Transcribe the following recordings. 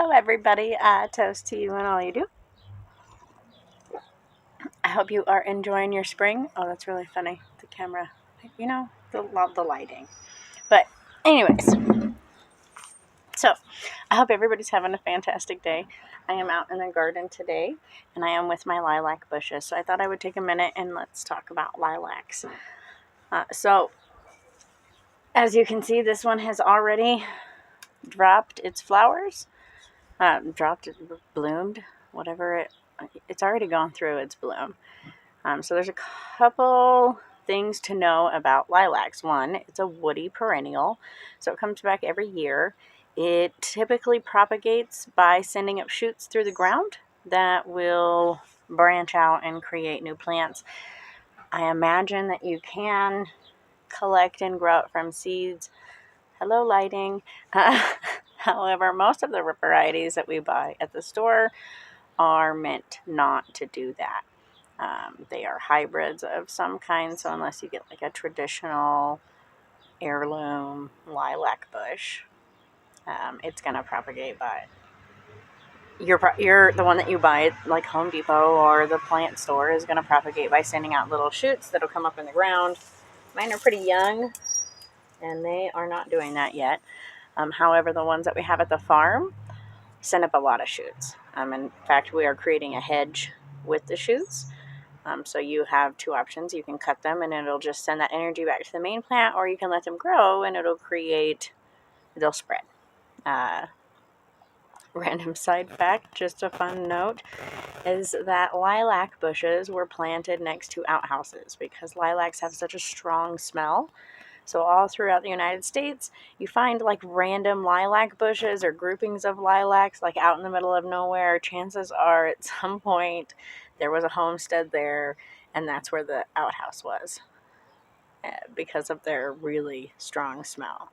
Hello, everybody. Toast to you and all you do. I hope you are enjoying your spring. Oh, that's really funny. The camera, the lighting. But, anyways, so I hope everybody's having a fantastic day. I am out in the garden today, and I am with my lilac bushes. So I thought I would take a minute and let's talk about lilacs. So, as you can see, this one has already dropped its flowers. Bloomed, whatever it's already gone through its bloom. So there's a couple things to know about lilacs. One, it's a woody perennial, so it comes back every year. It typically propagates by sending up shoots through the ground that will branch out and create new plants. I imagine that you can collect and grow it from seeds. Hello, lighting. However, most of the varieties that we buy at the store are meant not to do that. They are hybrids of some kind, so unless you get like a traditional heirloom lilac bush, it's going to propagate by you're the one that you buy at like Home Depot or the plant store is going to propagate by sending out little shoots that'll come up in the ground. Mine are pretty young, and they are not doing that yet. However, the ones that we have at the farm send up a lot of shoots. In fact, we are creating a hedge with the shoots. So you have two options. You can cut them and it'll just send that energy back to the main plant, or you can let them grow and they'll spread. Random side fact, just a fun note, is that lilac bushes were planted next to outhouses because lilacs have such a strong smell. So all throughout the United States, you find like random lilac bushes or groupings of lilacs like out in the middle of nowhere. Chances are at some point there was a homestead there, and that's where the outhouse was because of their really strong smell.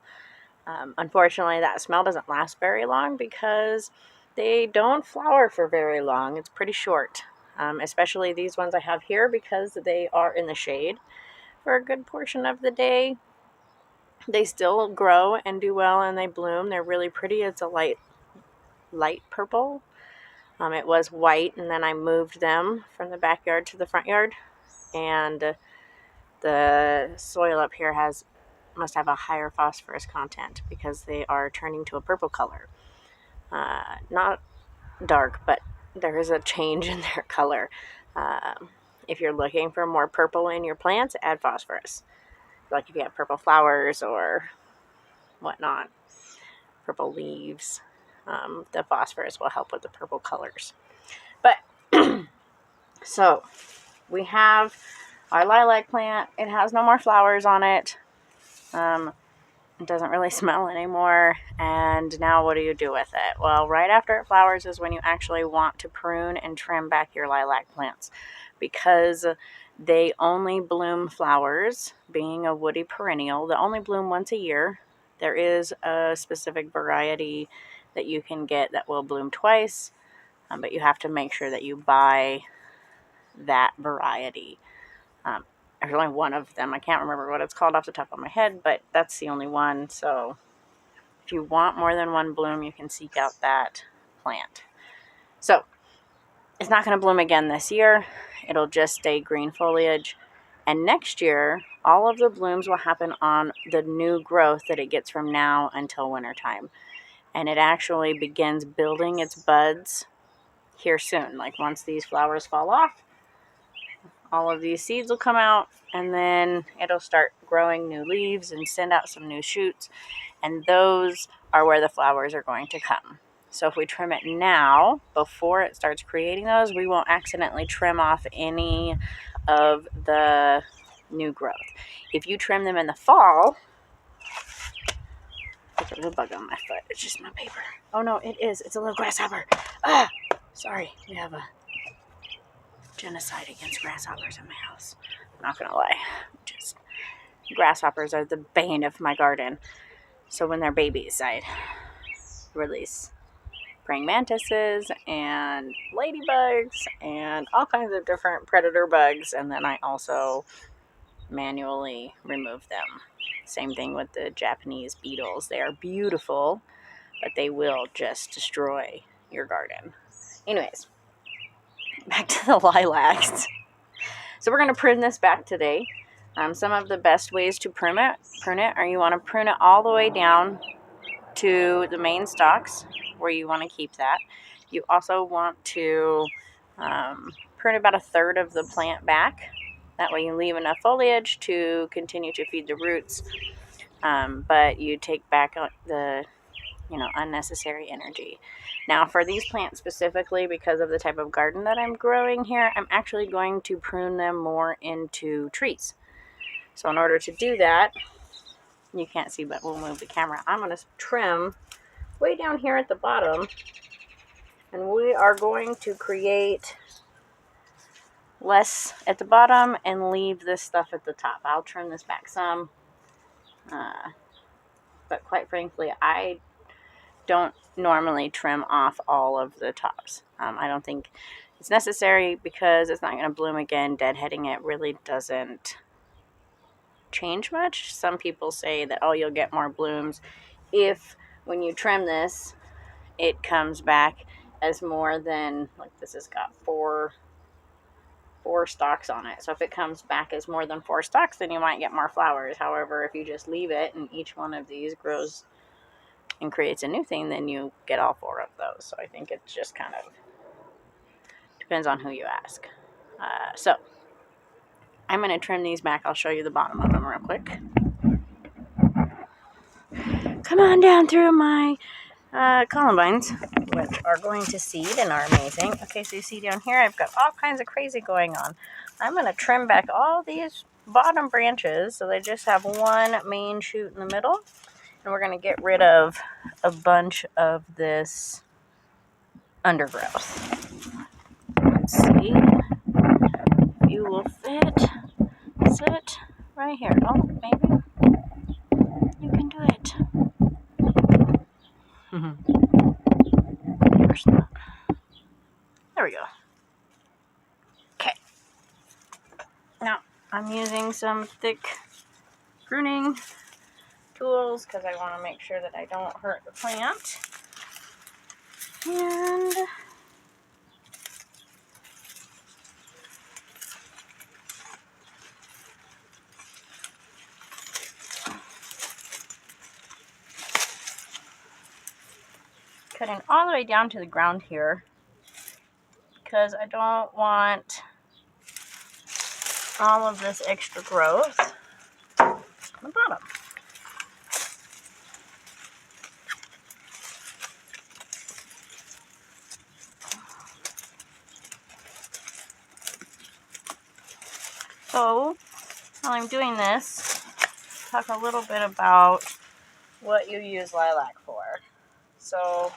Unfortunately, that smell doesn't last very long because they don't flower for very long. It's pretty short, especially these ones I have here because they are in the shade for a good portion of the day. They still grow and do well, and they bloom. They're really pretty. It's a light purple. It was white, and then I moved them from the backyard to the front yard, and the soil up here must have a higher phosphorus content because they are turning to a purple color. Not dark, but there is a change in their color. If you're looking for more purple in your plants, add phosphorus. Like if you have purple flowers or whatnot, purple leaves, the phosphorus will help with the purple colors. But so we have our lilac plant. It has no more flowers on it. It doesn't really smell anymore. And now what do you do with it? Well, right after it flowers is when you actually want to prune and trim back your lilac plants because they only bloom flowers. Being a woody perennial, they only bloom once a year. There is a specific variety that you can get that will bloom twice, but you have to make sure that you buy that variety. There's only one of them. I can't remember what it's called off the top of my head, but that's the only one. So if you want more than one bloom, you can seek out that plant. So it's not going to bloom again this year. It'll just stay green foliage. And next year, all of the blooms will happen on the new growth that it gets from now until wintertime. And it actually begins building its buds here soon. Like once these flowers fall off, all of these seeds will come out, and then it'll start growing new leaves and send out some new shoots. And those are where the flowers are going to come. So if we trim it now, before it starts creating those, we won't accidentally trim off any of the new growth. If you trim them in the fall, there's a bug on my foot. It's just my paper. Oh no, it is. It's a little grasshopper. Sorry. We have a genocide against grasshoppers in my house. I'm not gonna lie. Grasshoppers are the bane of my garden. So when they're babies, I release praying mantises and ladybugs and all kinds of different predator bugs, and then I also manually remove them. Same thing with the Japanese beetles. They are beautiful, but they will just destroy your garden. Anyways, back to the lilacs. So we're going to prune this back today. Some of the best ways to prune it are you want to prune it all the way down to the main stalks where you want to keep that. You also want to prune about a third of the plant back. That way you leave enough foliage to continue to feed the roots, but you take back the unnecessary energy. Now for these plants specifically, because of the type of garden that I'm growing here, I'm actually going to prune them more into trees. So in order to do that, you can't see, but we'll move the camera. I'm going to trim way down here at the bottom, and we are going to create less at the bottom and leave this stuff at the top. I'll trim this back some, but quite frankly, I don't normally trim off all of the tops. I don't think it's necessary because it's not going to bloom again. Deadheading it really doesn't change much. Some people say that, oh, you'll get more blooms if when you trim this, it comes back as more than, like this has got four stalks on it. So if it comes back as more than 4 stalks, then you might get more flowers. However, if you just leave it and each one of these grows and creates a new thing, then you get all 4 of those. So I think it just kind of depends on who you ask. So I'm going to trim these back. I'll show you the bottom of them real quick. Come on down through my columbines, which are going to seed and are amazing. Okay, so you see down here, I've got all kinds of crazy going on. I'm going to trim back all these bottom branches so they just have one main shoot in the middle. And we're going to get rid of a bunch of this undergrowth. Let's see if you will sit right here. Oh, maybe you can do it. Of course not. There we go. Okay. Now, I'm using some thick pruning tools because I want to make sure that I don't hurt the plant. And cutting all the way down to the ground here because I don't want all of this extra growth on the bottom. So while I'm doing this, talk a little bit about what you use lilac for. So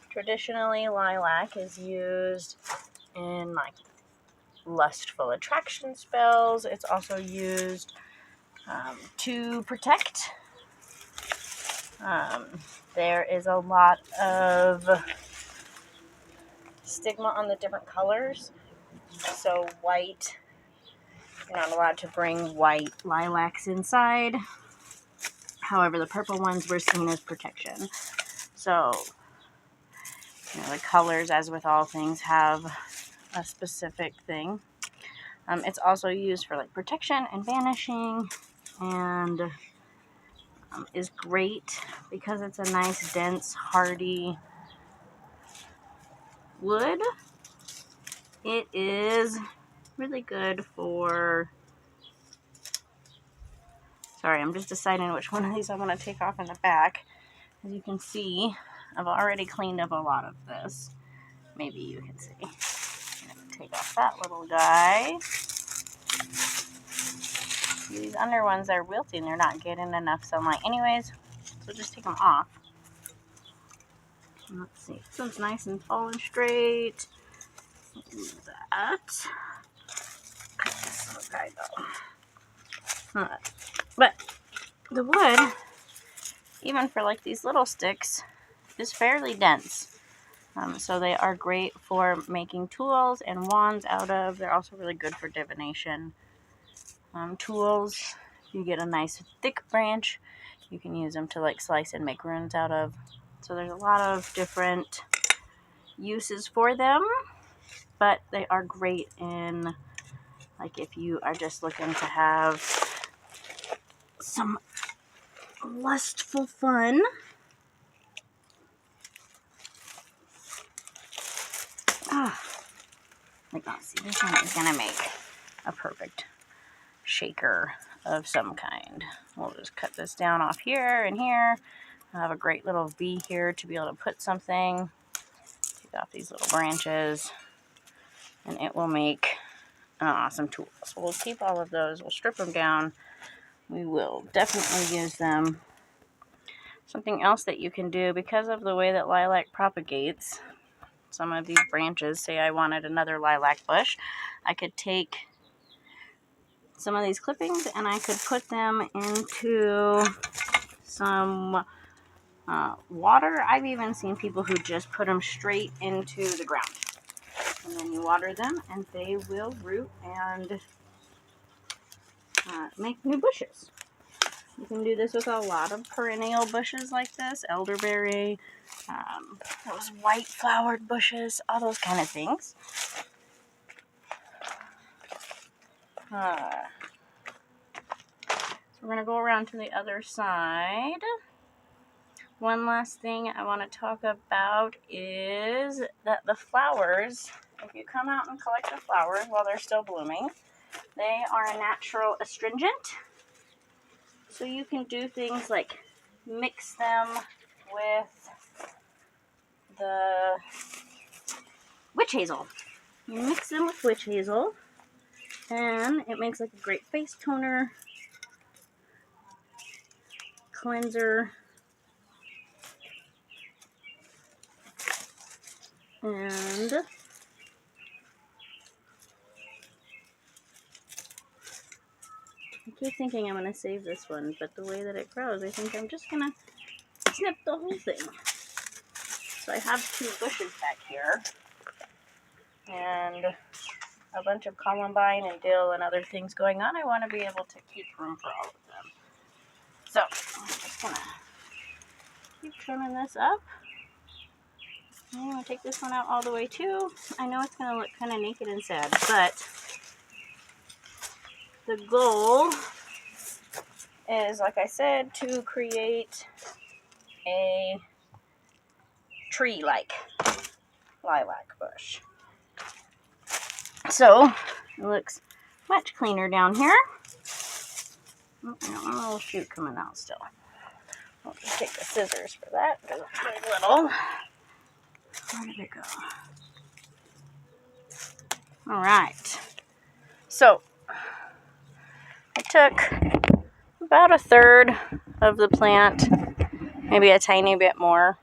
traditionally, lilac is used in like lustful attraction spells. It's also used to protect. There is a lot of stigma on the different colors. So white, you're not allowed to bring white lilacs inside. However, the purple ones were seen as protection. So, the colors, as with all things, have a specific thing. It's also used for like protection and banishing, and is great because it's a nice, dense, hardy wood. It is really good for... Sorry, I'm just deciding which one of these I'm going to take off in the back. As you can see, I've already cleaned up a lot of this. Maybe you can see. I'm going to take off that little guy. These under ones are wilting. They're not getting enough sunlight anyways, so just take them off. Let's see. This one's nice and tall and straight. Do that. Cut this little guy though. But the wood, even for like these little sticks, is fairly dense. So they are great for making tools and wands out of. They're also really good for divination tools. You get a nice thick branch, you can use them to like slice and make runes out of. So there's a lot of different uses for them, but they are great in, like, if you are just looking to have some lustful fun. Like, see, this one is gonna make a perfect shaker of some kind. We'll just cut this down off here and here. I have a great little V here to be able to put something. Take off these little branches, and it will make an awesome tool. So we'll keep all of those. We'll strip them down. We will definitely use them. Something else that you can do, because of the way that lilac propagates, some of these branches, say I wanted another lilac bush, I could take some of these clippings and I could put them into some water. I've even seen people who just put them straight into the ground. And then you water them and they will root and make new bushes. You can do this with a lot of perennial bushes like this, elderberry, those white flowered bushes, all those kind of things. So we're going to go around to the other side. One last thing I want to talk about is that the flowers, if you come out and collect the flowers while they're still blooming, they are a natural astringent. So you can do things like mix them with the witch hazel. You mix them with witch hazel, and it makes like a great face toner, cleanser, and I keep thinking I'm going to save this one, but the way that it grows, I think I'm just going to snip the whole thing. So I have 2 bushes back here, and a bunch of columbine and dill and other things going on. I want to be able to keep room for all of them. So I'm just going to keep trimming this up. I'm going to take this one out all the way too. I know it's going to look kind of naked and sad, but the goal is, like I said, to create a tree-like lilac bush. So it looks much cleaner down here. Oh, I got one little shoot coming out still. I'll just take the scissors for that because it's very little. Where did it go? All right. So I took about a third of the plant, maybe a tiny bit more.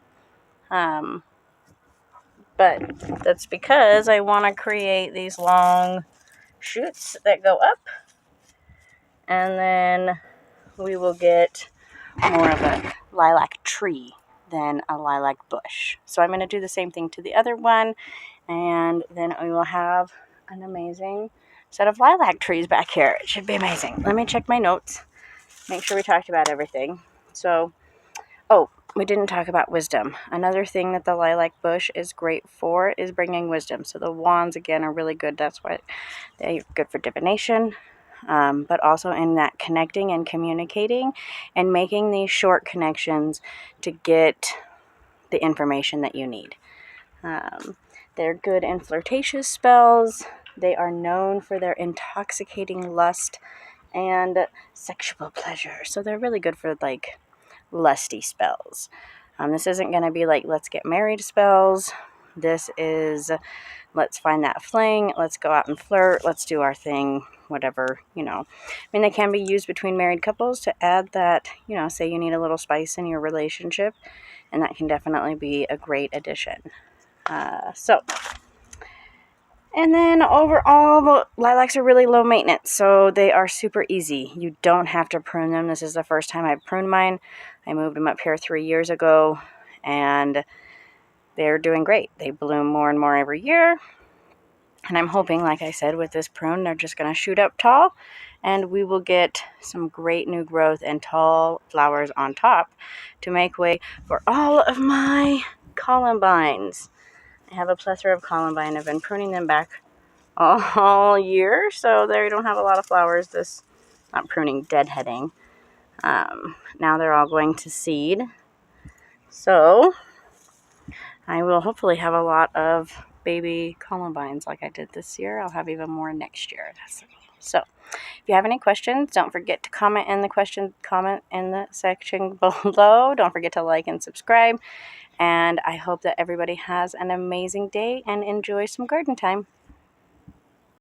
But that's because I want to create these long shoots that go up, and then we will get more of a lilac tree than a lilac bush. So I'm going to do the same thing to the other one, and then we will have an amazing set of lilac trees back here. It should be amazing. Let me check my notes, make sure we talked about everything. So, we didn't talk about wisdom. Another thing that the lilac bush is great for is bringing wisdom. So the wands, again, are really good. That's why they're good for divination, but also in that connecting and communicating and making these short connections to get the information that you need. They're good in flirtatious spells. They are known for their intoxicating lust and sexual pleasure. So they're really good for, like, lusty spells. This isn't going to be like let's get married spells. This is let's find that fling, let's go out and flirt, let's do our thing, whatever, I mean, they can be used between married couples to add that, say you need a little spice in your relationship, and that can definitely be a great addition. And then overall, the lilacs are really low maintenance, so they are super easy. You don't have to prune them. This is the first time I've pruned mine. I moved them up here 3 years ago, and they're doing great. They bloom more and more every year. And I'm hoping, like I said, with this prune, they're just going to shoot up tall and we will get some great new growth and tall flowers on top to make way for all of my columbines. I have a plethora of columbine. I've been pruning them back all year, so they don't have a lot of flowers. This, not pruning, deadheading. Now they're all going to seed. So I will hopefully have a lot of baby columbines like I did this year. I'll have even more next year. That's the goal. So if you have any questions, don't forget to comment in the section below. Don't forget to like and subscribe. And I hope that everybody has an amazing day and enjoy some garden time.